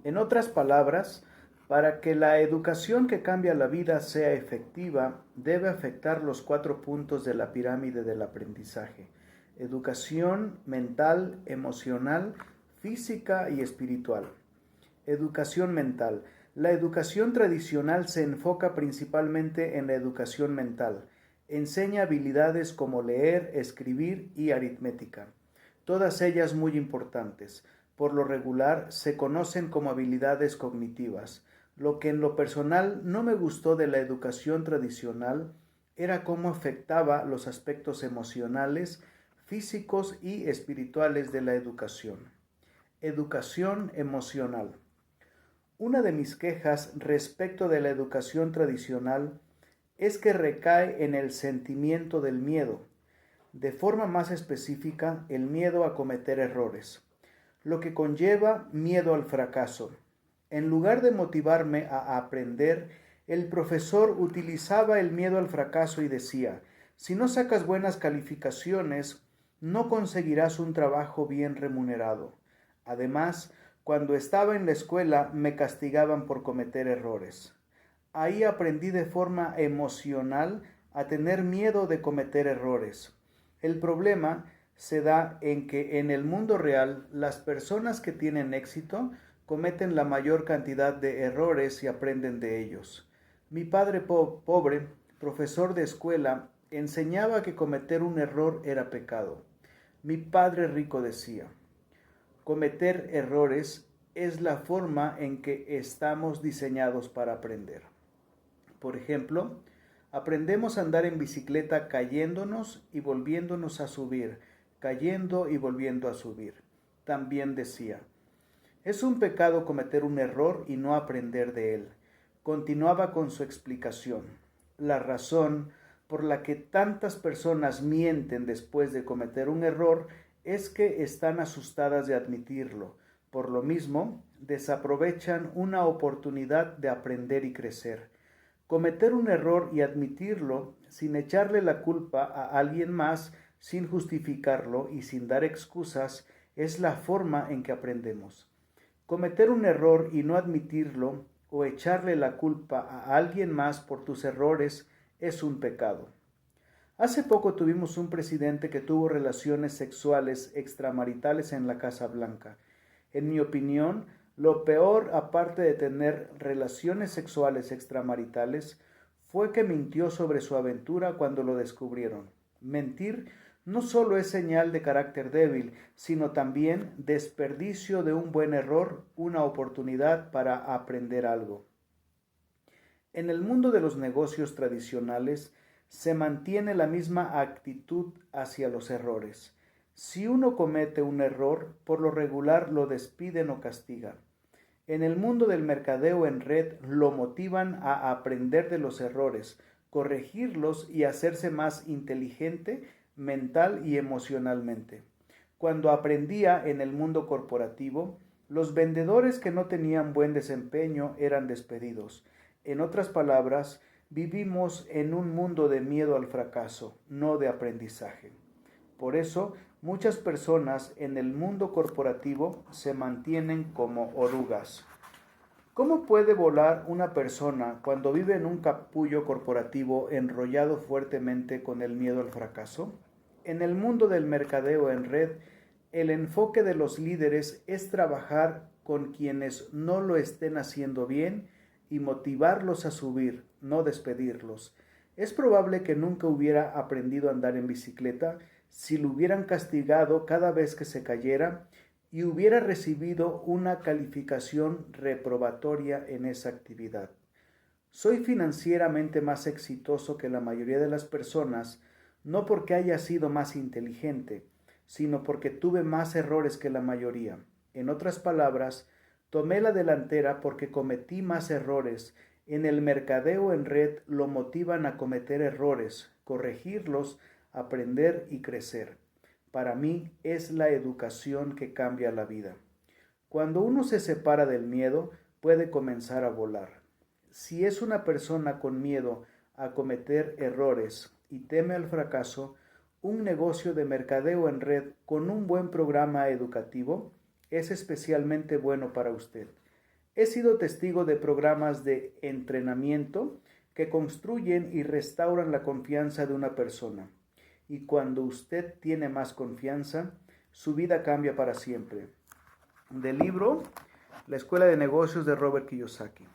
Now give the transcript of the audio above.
En otras palabras, para que la educación que cambia la vida sea efectiva, debe afectar los 4 puntos de la pirámide del aprendizaje: educación mental, emocional, física y espiritual. Educación mental. La educación tradicional se enfoca principalmente en la educación mental. Enseña habilidades como leer, escribir y aritmética, todas ellas muy importantes. Por lo regular se conocen como habilidades cognitivas. Lo que en lo personal no me gustó de la educación tradicional era cómo afectaba los aspectos emocionales, físicos y espirituales de la educación. Educación emocional. Una de mis quejas respecto de la educación tradicional es que recae en el sentimiento del miedo, de forma más específica el miedo a cometer errores, lo que conlleva miedo al fracaso. En lugar de motivarme a aprender, el profesor utilizaba el miedo al fracaso y decía: si no sacas buenas calificaciones, no conseguirás un trabajo bien remunerado. Además, cuando estaba en la escuela me castigaban por cometer errores. Ahí aprendí de forma emocional a tener miedo de cometer errores. El problema se da en que en el mundo real las personas que tienen éxito cometen la mayor cantidad de errores y aprenden de ellos. Mi padre pobre, profesor de escuela, enseñaba que cometer un error era pecado. Mi padre rico decía: cometer errores es la forma en que estamos diseñados para aprender. Por ejemplo, aprendemos a andar en bicicleta cayéndonos y volviéndonos a subir, cayendo y volviendo a subir. También decía: es un pecado cometer un error y no aprender de él. Continuaba con su explicación. La razón por la que tantas personas mienten después de cometer un error es que están asustadas de admitirlo. Por lo mismo, desaprovechan una oportunidad de aprender y crecer. Cometer un error y admitirlo sin echarle la culpa a alguien más, sin justificarlo y sin dar excusas, es la forma en que aprendemos. Cometer un error y no admitirlo o echarle la culpa a alguien más por tus errores es un pecado. Hace poco tuvimos un presidente que tuvo relaciones sexuales extramaritales en la Casa Blanca. En mi opinión, lo peor, aparte de tener relaciones sexuales extramaritales, fue que mintió sobre su aventura cuando lo descubrieron. Mentir no solo es señal de carácter débil, sino también desperdicio de un buen error, una oportunidad para aprender algo. En el mundo de los negocios tradicionales se mantiene la misma actitud hacia los errores. Si uno comete un error, por lo regular lo despiden o castigan. En el mundo del mercadeo en red lo motivan a aprender de los errores, corregirlos y hacerse más inteligente mental y emocionalmente. Cuando aprendía en el mundo corporativo, los vendedores que no tenían buen desempeño eran despedidos. En otras palabras, vivimos en un mundo de miedo al fracaso, no de aprendizaje. Por eso, muchas personas en el mundo corporativo se mantienen como orugas. ¿Cómo puede volar una persona cuando vive en un capullo corporativo enrollado fuertemente con el miedo al fracaso? En el mundo del mercadeo en red, el enfoque de los líderes es trabajar con quienes no lo estén haciendo bien y motivarlos a subir, no despedirlos. Es probable que nunca hubiera aprendido a andar en bicicleta si lo hubieran castigado cada vez que se cayera y hubiera recibido una calificación reprobatoria en esa actividad. Soy financieramente más exitoso que la mayoría de las personas, no porque haya sido más inteligente, sino porque tuve más errores que la mayoría. En otras palabras, tomé la delantera porque cometí más errores. En el mercadeo en red lo motivan a cometer errores, corregirlos, aprender y crecer. Para mí es la educación que cambia la vida. Cuando uno se separa del miedo, puede comenzar a volar. Si es una persona con miedo a cometer errores y teme al fracaso, un negocio de mercadeo en red con un buen programa educativo es especialmente bueno para usted. He sido testigo de programas de entrenamiento que construyen y restauran la confianza de una persona. Y cuando usted tiene más confianza, su vida cambia para siempre. Del libro La Escuela de Negocios de Robert Kiyosaki.